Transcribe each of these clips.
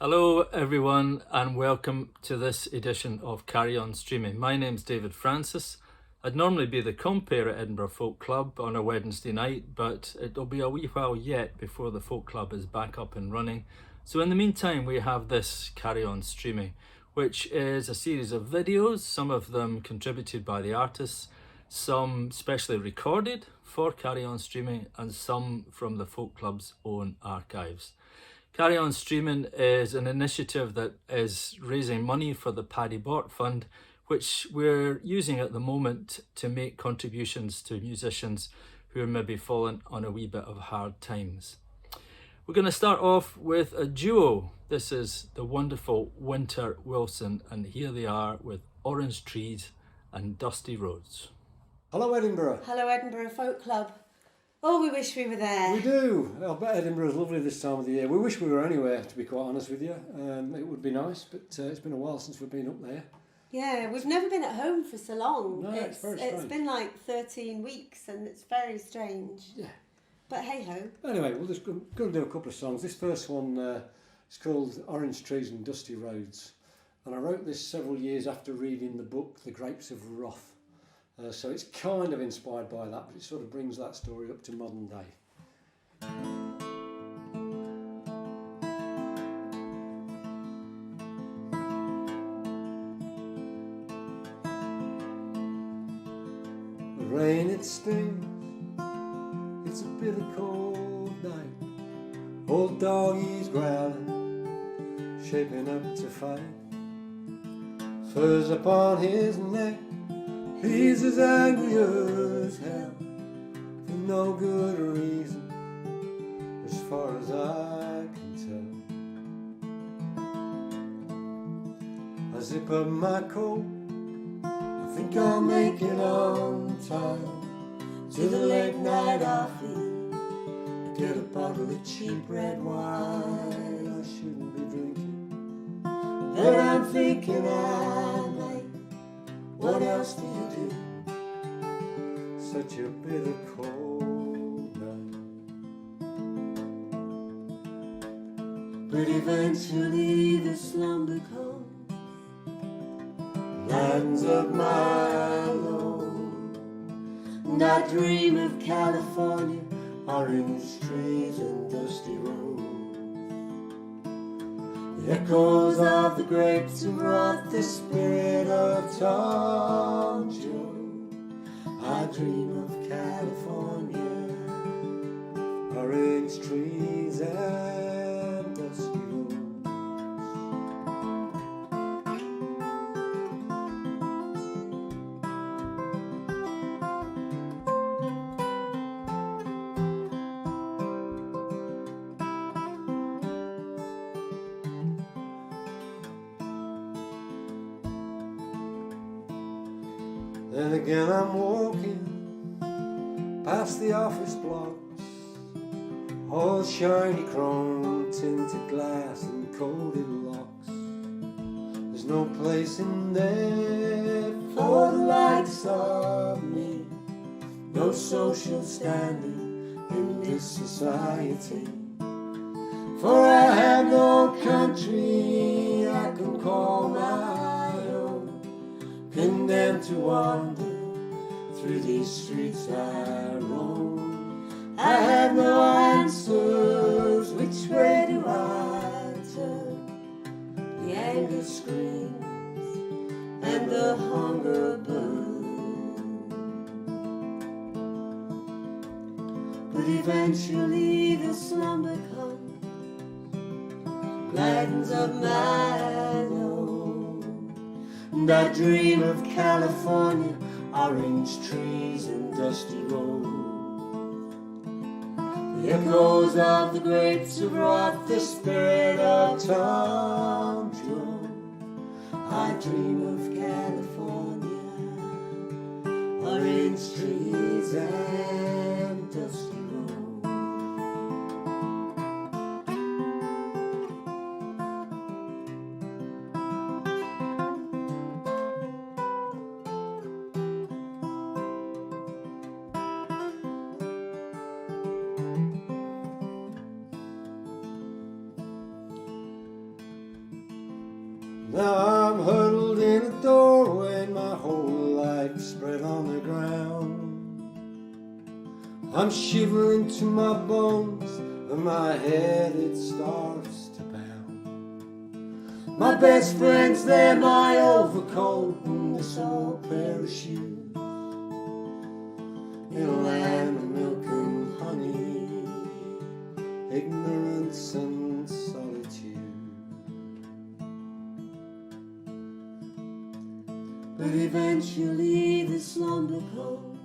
Hello everyone and welcome to this edition of Carry On Streaming. My name's David Francis. I'd normally be the compere at Edinburgh Folk Club on a Wednesday night, but it'll be a wee while yet before the Folk Club is back up and running. So in the meantime we have this Carry On Streaming, which is a series of videos, some of them contributed by the artists, some specially recorded for Carry On Streaming and some from the Folk Club's own archives. Carry On Streaming is an initiative that is raising money for the Paddy Bort Fund, which we're using at the moment to make contributions to musicians who are maybe fallen on a wee bit of hard times. We're going to start off with a duo. This is the wonderful Winter Wilson, and here they are with Orange Trees and Dusty Roads. Hello Edinburgh. Hello Edinburgh Folk Club. Oh, we wish we were there. We do. I bet Edinburgh is lovely this time of the year. We wish we were anywhere, to be quite honest with you. It would be nice, but it's been a while since we've been up there. Yeah, we've never been at home for so long. No, it's very strange. It's been like 13 weeks and it's very strange. Yeah. But hey ho. Anyway, we're just going to do a couple of songs. This first one is called Orange Trees and Dusty Roads. And I wrote this several years after reading the book The Grapes of Wrath. So it's kind of inspired by that, but it sort of brings that story up to modern day. The rain, it stings, it's a bitter cold night. Old doggy's growling, shaping up to fight. Furs upon his neck, he's as angry as hell, for no good reason, as far as I can tell. I zip up my coat, I think I'll make it on time to the late night offie. I get a bottle of cheap red wine I shouldn't be drinking, but I'm thinking I might. What else do you do? Such a bitter cold night. But eventually the slumber comes, lands of my own, and I dream of California, orange trees and dusty roads. The echoes of the grapes of wrath, the spirit of Tom Jones. I dream of California, orange trees and dusty roads. Then again I'm walking past the office blocks, all shiny chrome tinted glass and coated locks. There's no place in there for the likes of me, no social standing in this society. For I have no country I can call my own, condemned to wander through these streets I roam. I have no answers, which way do I turn? The anger screams and the hunger burns. But eventually the slumber comes, gladdens of my own, and I dream of California, orange trees and dusty roads. The echoes of the grapes of wrath, the spirit of Tom Jones. I dream of California, orange trees and dusty roads. Now I'm huddled in a doorway and my whole life spread on the ground. I'm shivering to my bones and my head it starts to pound. My best friends, they're my overcoat and this old pair of shoes. In a land of milk and honey, ignorance and solitude. But eventually the slumber comes,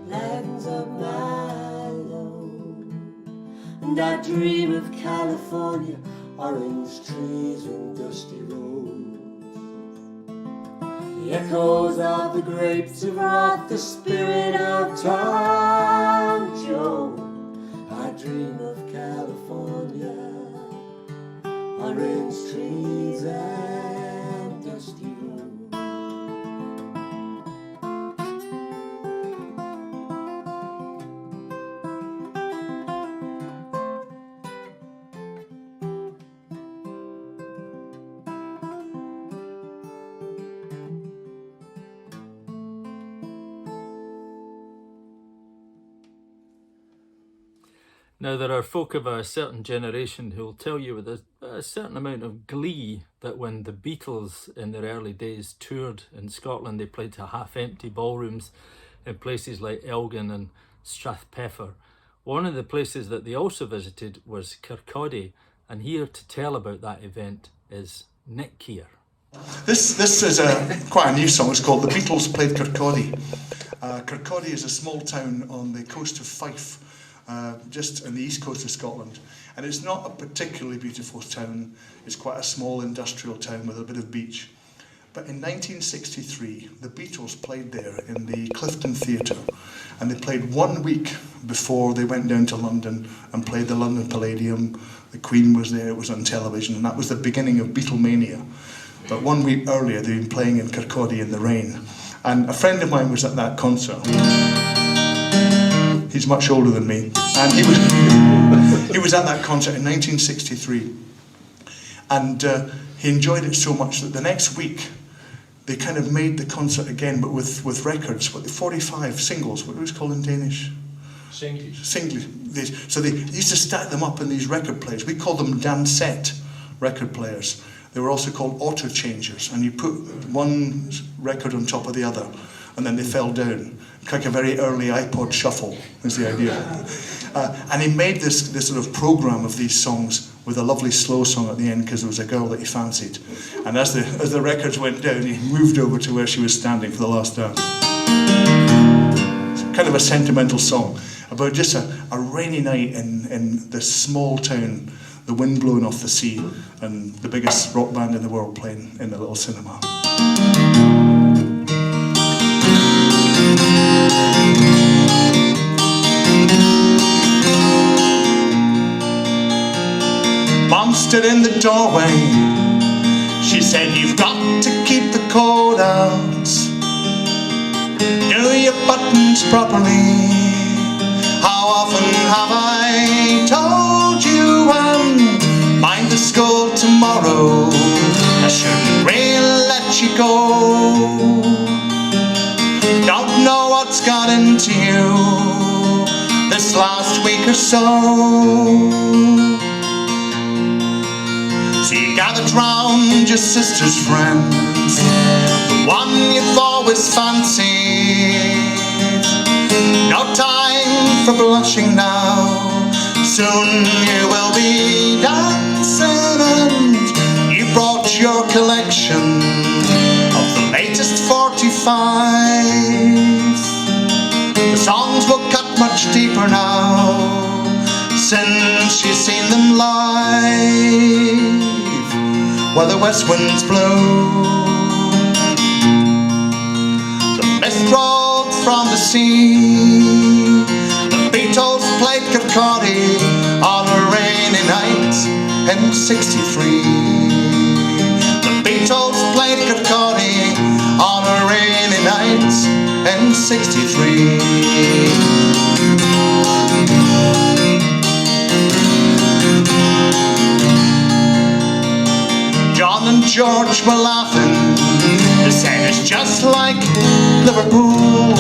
lightens up my load, and I dream of California, orange trees and dusty roads. The echoes of the grapes of wrath, the spirit of Tom Joad. I dream of California, orange trees and dusty roads. Now, there are folk of a certain generation who will tell you with a certain amount of glee that when the Beatles in their early days toured in Scotland, they played to half-empty ballrooms in places like Elgin and Strathpeffer. One of the places that they also visited was Kirkcaldy, and here to tell about that event is Nick Keir. This is quite a new song. It's called The Beatles Played Kirkcaldy. Kirkcaldy is a small town on the coast of Fife, just on the east coast of Scotland, and it's not a particularly beautiful town. It's quite a small industrial town with a bit of beach. But in 1963 the Beatles played there in the Clifton Theatre, and they played 1 week before they went down to London and played the London Palladium. The Queen was there, it was on television, and that was the beginning of Beatlemania. But 1 week earlier they'd been playing in Kirkcaldy in the rain, and a friend of mine was at that concert. He's much older than me, and he was at that concert in 1963, and he enjoyed it so much that the next week they kind of made the concert again, but with records, 45 singles, what was it called in Danish? Singles. So they used to stack them up in these record players. We called them dansette record players. They were also called auto changers, and you put one record on top of the other, and then they fell down. Like a very early iPod shuffle is the idea. And he made this sort of program of these songs with a lovely slow song at the end because there was a girl that he fancied. And as the records went down, he moved over to where she was standing for the last dance. It's kind of a sentimental song about just a rainy night in this small town, the wind blowing off the sea, and the biggest rock band in the world playing in the little cinema. Mom stood in the doorway. She said, "You've got to keep the cold out. Do your buttons properly. How often have I told you, and mind the school tomorrow. I shouldn't really let you go. Don't know what's got into you this last week or so. So you gathered round your sister's friends, the one you've always fancied. No time for blushing now, soon you will be dancing, and you brought your collection of the latest 45s. The songs will cut much deeper now, since you've seen them live, where the west winds blow. The mist rolled from the sea. The Beatles played Kirkcaldy on a rainy night in '63. The Beatles played Kirkcaldy on a rainy night in '63. John George were laughing. They said it's just like Liverpool.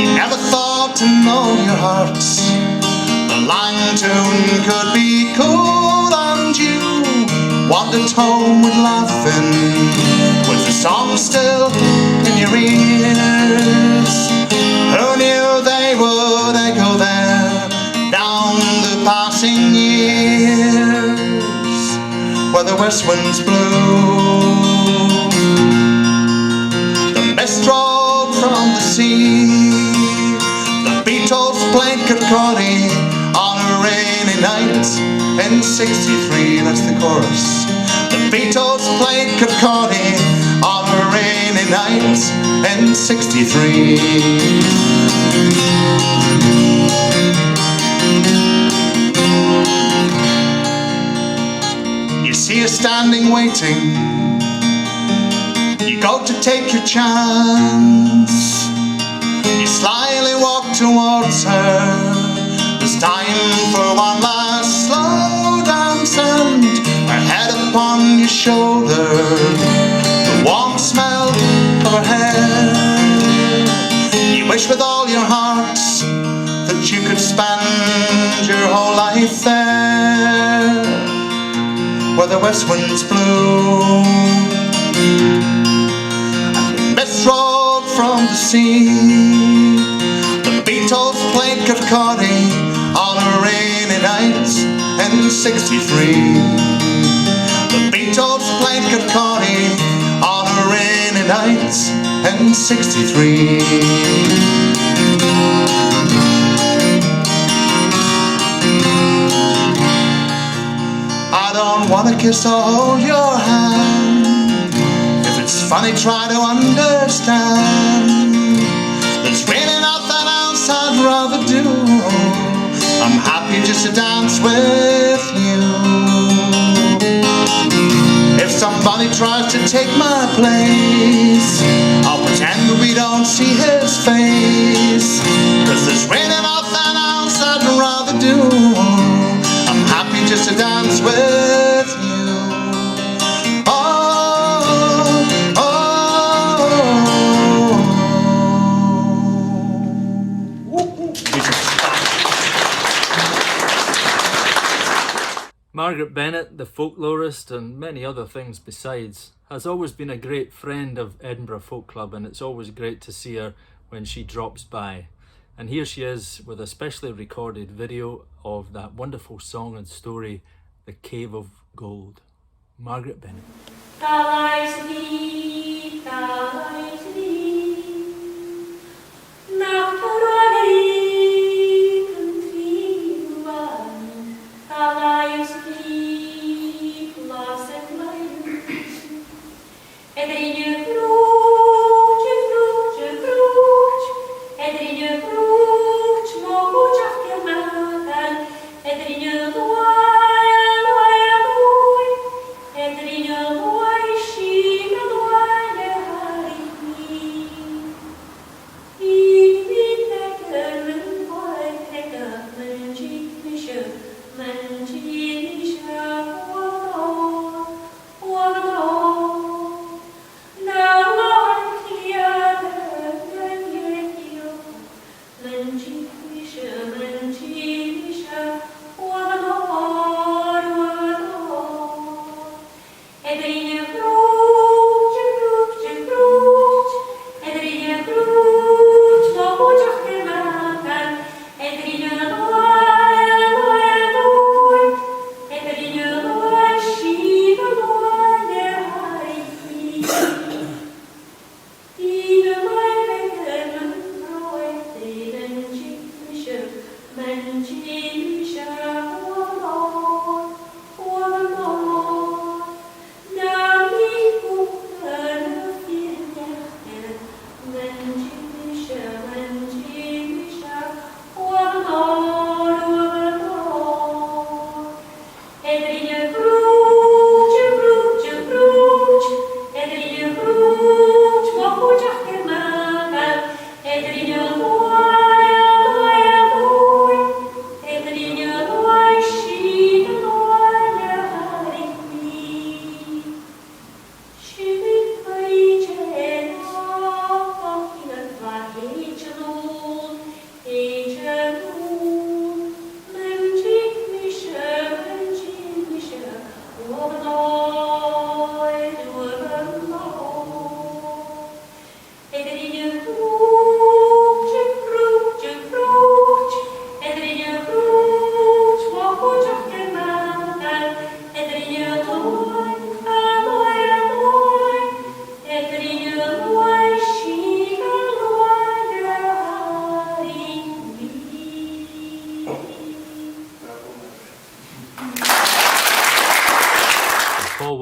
You never thought in all your hearts the line tune could be cool, and you wandered homeward laughing with the song still in your ears. Who knew they would echo there down the passing years, where the west winds blew. The mist rolled from the sea. The Beatles played Kirkcaldy on a rainy night in '63. That's the chorus. The Beatles played Kirkcaldy on a rainy night in '63. You see her standing waiting. You go to take your chance. You slyly walk towards her. There's time for one last slow dance, and her head upon your shoulder, the warm smell of her hair. You wish with all your heart that you could spend your whole life there, where the west winds blow and the mist rolled from the sea. The Beatles played Kirkcaldy on a rainy night in '63. The Beatles played Kirkcaldy on a rainy night in '63. I don't wanna kiss or hold your hand. If it's funny, try to understand. There's really nothing else I'd rather do. I'm happy just to dance with you. If somebody tries to take my place, I'll pretend that we don't see his face. 'Cause there's really nothing else I'd rather do. I'm happy just to dance with you. Oh, oh, oh. Margaret Bennett, the folklorist and many other things besides, has always been a great friend of Edinburgh Folk Club, and it's always great to see her when she drops by. And here she is with a specially recorded video of that wonderful song and story, The Cave of Gold. Margaret Bennett.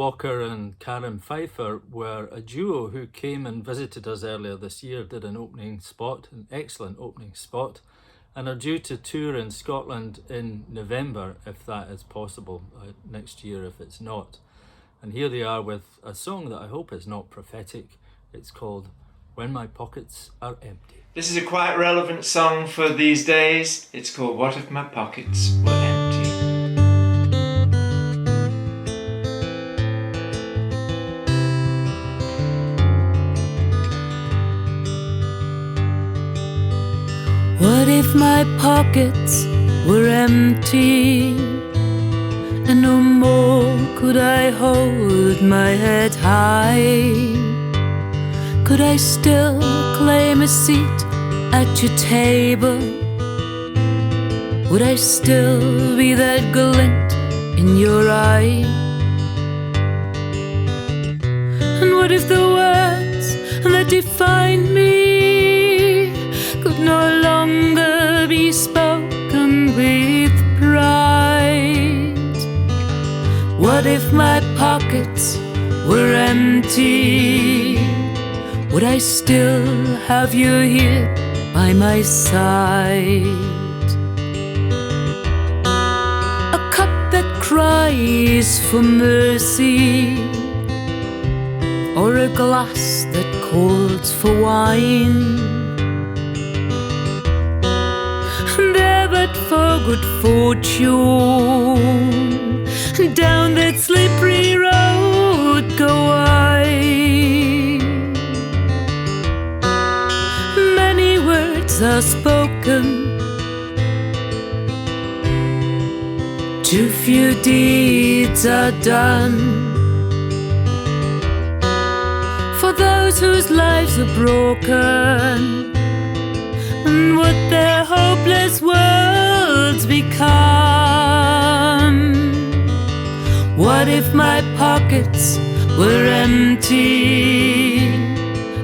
Walker and Karen Pfeiffer were a duo who came and visited us earlier this year, did an opening spot, an excellent opening spot, and are due to tour in Scotland in November, if that is possible, next year if it's not. And here they are with a song that I hope is not prophetic. It's called When My Pockets Are Empty. This is a quite relevant song for these days. It's called What If My Pockets Were Empty. What if my pockets were empty, and no more could I hold my head high? Could I still claim a seat at your table? Would I still be that glint in your eye? And what if the words that define me could no longer be spoken with pride? What if my pockets were empty? Would I still have you here by my side? A cup that cries for mercy, or a glass that calls for wine? There but for good fortune, down that slippery road go I. Many words are spoken, too few deeds are done. For those whose lives are broken, and what their hopeless worlds become. What if my pockets were empty,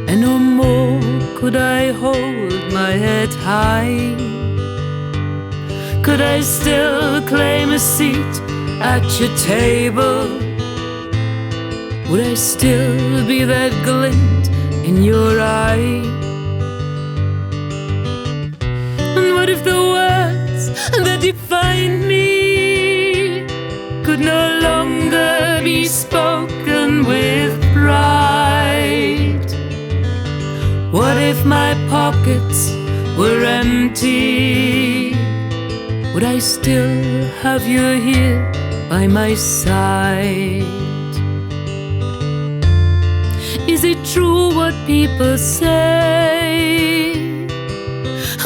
and no more could I hold my head high? Could I still claim a seat at your table? Would I still be that glint in your eye? And what if the words that define me could no longer be spoken with pride? What if my pockets were empty? Would I still have you here by my side? Is it true what people say?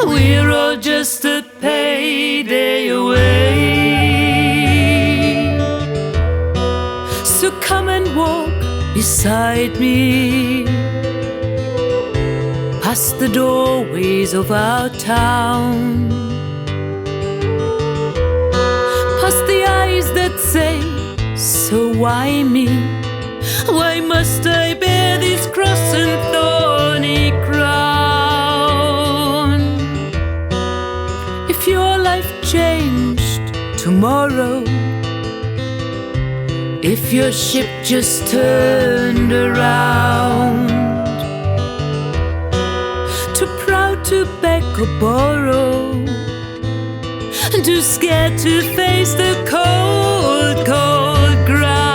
We're all just a payday away. So come and walk beside me, past the doorways of our town, past the eyes that say, so why me? Why must I bear this cross and thorny crown? If your life changed tomorrow, if your ship just turned around, too proud to beg or borrow, too scared to face the cold, cold ground.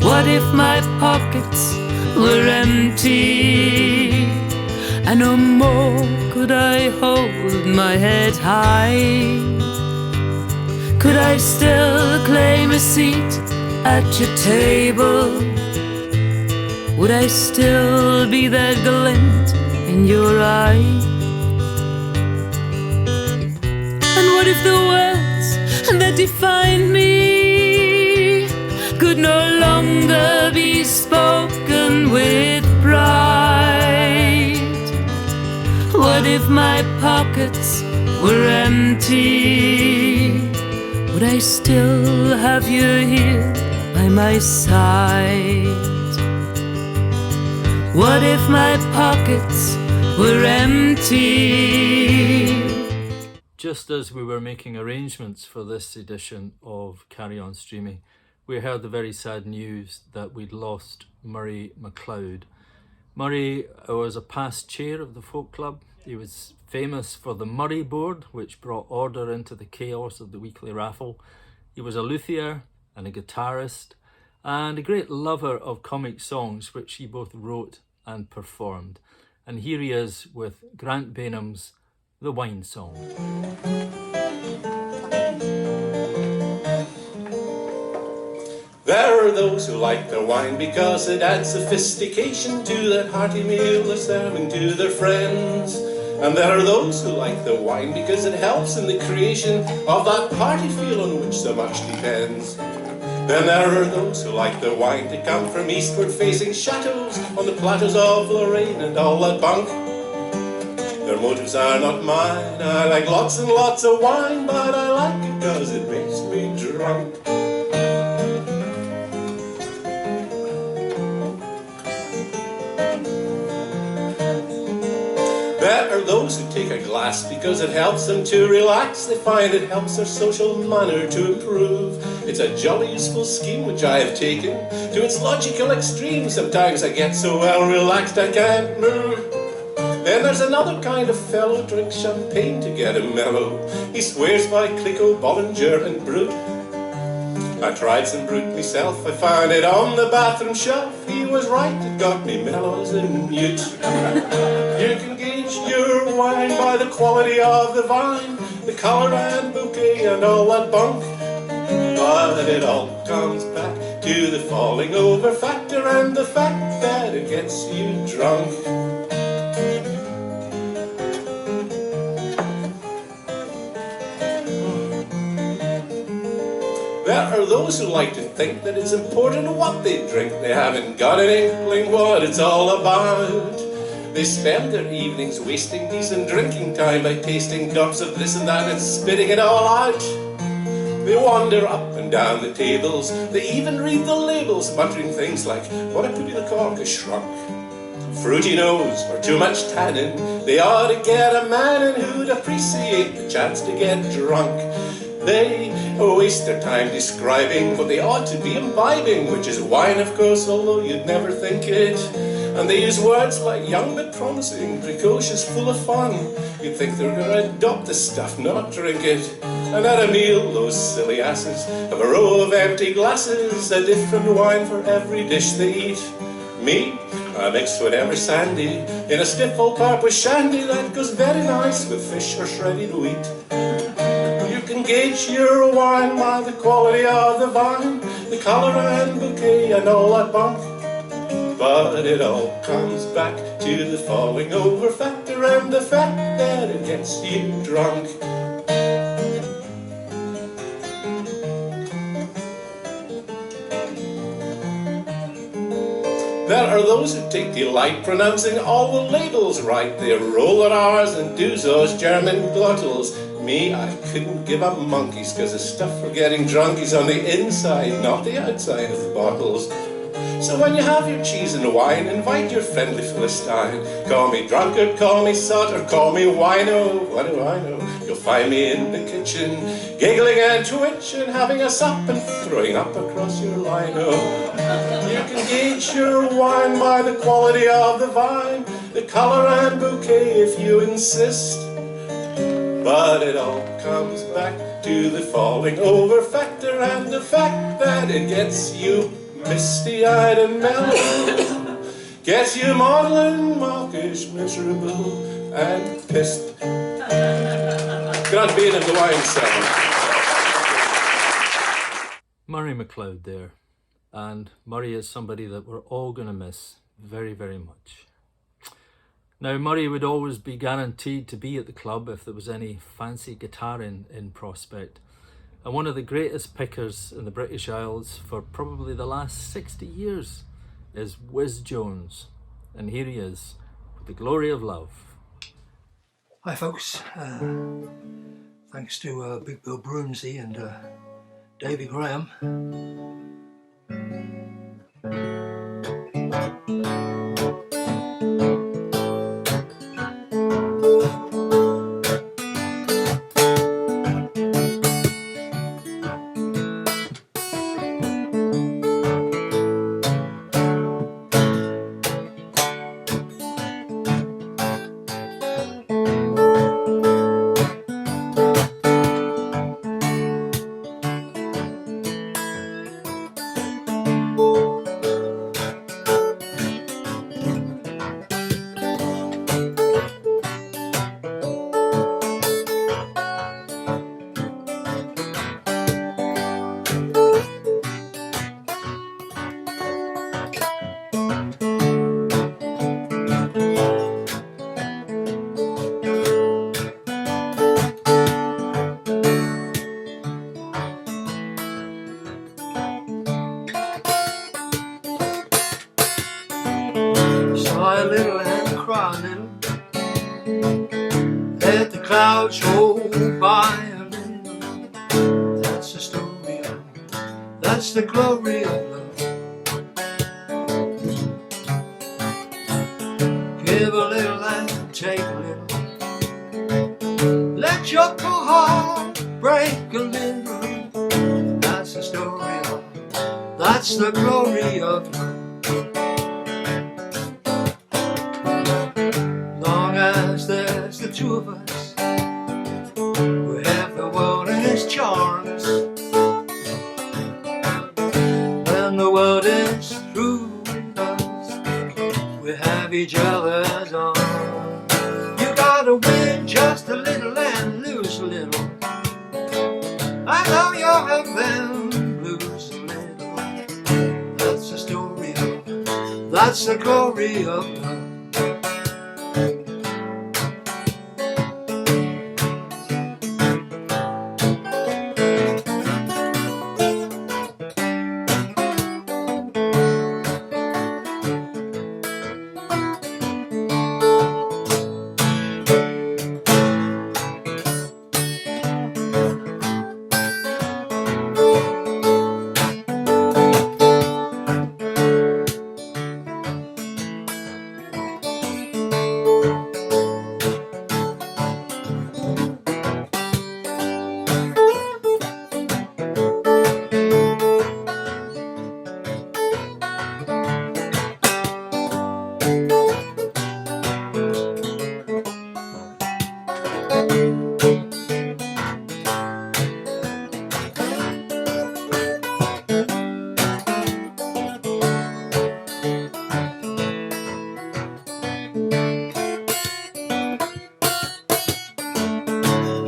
What if my pockets were empty, and no more could I hold my head high? Could I still claim a seat at your table? Would I still be that glint in your eye? And what if the words that define me could no longer be spoken with pride? What if my pockets were empty? Would I still have you here by my side? What if my pockets were empty? Just as we were making arrangements for this edition of Carry On Streaming, we heard the very sad news that we'd lost Murray McLeod. Murray was a past chair of the folk club. He was famous for the Murray board, which brought order into the chaos of the weekly raffle. He was a luthier and a guitarist, and a great lover of comic songs, which he both wrote and performed. And here he is with Grant Bainham's The Wine Song. There are those who like their wine because it adds sophistication to that hearty meal they're serving to their friends. And there are those who like their wine because it helps in the creation of that party feel on which so much depends. Then there are those who like their wine to come from eastward facing chateaus on the plateaus of Lorraine and all that bunk. Their motives are not mine. I like lots and lots of wine, but I like it because it makes me drunk. There are those who take a glass because it helps them to relax. They find it helps their social manner to improve. It's a jolly useful scheme which I have taken to its logical extreme. Sometimes I get so well relaxed I can't move. Then there's another kind of fellow who drinks champagne to get him mellow. He swears by Clicquot, Bollinger and Brut. I tried some Brut myself, I found it on the bathroom shelf. He was right, it got me mellow as a newt. You can gauge your wine by the quality of the vine, the colour and bouquet and all that bunk. But it all comes back to the falling over factor and the fact that it gets you drunk. There are those who like to think that it's important what they drink. They haven't got an inkling what it's all about. They spend their evenings wasting decent drinking time by tasting drops of this and that and spitting it all out. They wander up and down the tables. They even read the labels, muttering things like, "What a pity the cork is shrunk." Fruity nose or too much tannin. They ought to get a man in who'd appreciate the chance to get drunk. They waste their time describing what they ought to be imbibing, which is wine, of course, although you'd never think it. And they use words like young but promising, precocious, full of fun. You'd think they're going to adopt the stuff, not drink it. And at a meal, those silly asses have a row of empty glasses, a different wine for every dish they eat. Me, I mix whatever sandy in a stiff old pop with shandy that goes very nice with fish or shredded wheat. You can gauge your wine by the quality of the vine, the colour and bouquet and all that bunk. But it all comes back to the falling over factor and the fact that it gets you drunk. There are those who take delight pronouncing all the labels right. They roll their R's and do those German glottals. Me, I couldn't give up monkeys, cause the stuff for getting drunk is on the inside, not the outside of the bottles. So when you have your cheese and wine, invite your friendly Philistine. Call me drunkard, call me sot, or call me wino. What do I know? You'll find me in the kitchen, giggling and twitching, having a sup and throwing up across your lino. You can gauge your wine by the quality of the vine, the colour and bouquet if you insist. But it all comes back to the falling over factor and the fact that it gets you misty-eyed and mellow, gets you maudlin, mawkish, miserable, and pissed. Grant Bainham, The Wine Song. Murray McLeod there. And Murray is somebody that we're all going to miss very, very much. Now, Murray would always be guaranteed to be at the club if there was any fancy guitar in prospect. And one of the greatest pickers in the British Isles for probably the last 60 years is Whiz Jones. And here he is with The Glory of Love. Hi folks, thanks to Big Bill Broomsey and Davy Graham. much hope by a little. That's the story of, that's the glory of love. Give a little and take a little. Let your poor heart break a little. That's the story of, that's the glory of love. Long as there's the two of us, we have the world and its charms. When the world is through with us, we have each other's arms. You gotta win just a little and lose a little. I know you'll have them blues a little. That's the story of, that's the glory of love.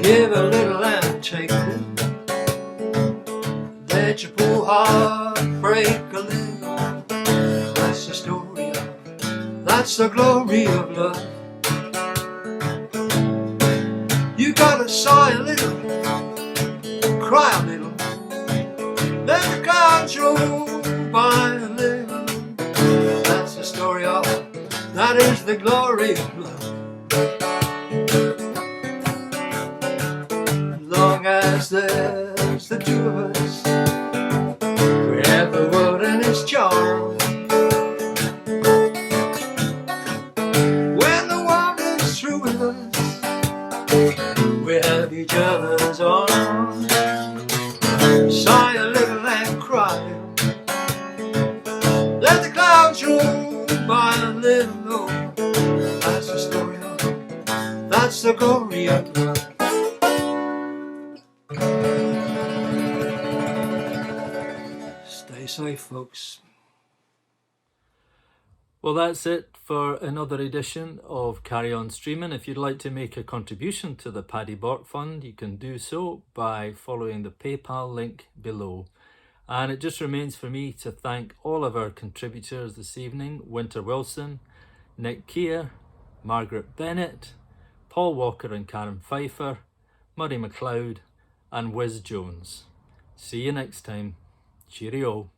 Give a little and take a little. Let your poor heart break a little. That's the story of, that's the glory of love. You gotta sigh a little, cry a little. Let the clouds roll by a little. That's the story of, that is the glory of love. Long as there's the two of us, we have the world and its charm. When the world is through with us, we have each other's arms. Sigh a little and cry a little. Let the clouds roll by a little. That's the story of, that's the glory of love. Stay safe, folks. Well, that's it for another edition of Carry On Streaming. If you'd like to make a contribution to the Paddy Bort Fund, you can do so by following the PayPal link below. And it just remains for me to thank all of our contributors this evening: Winter Wilson, Nick Keir, Margaret Bennett, Paul Walker and Karen Pfeiffer, Murray MacLeod and Wiz Jones. See you next time. Cheerio.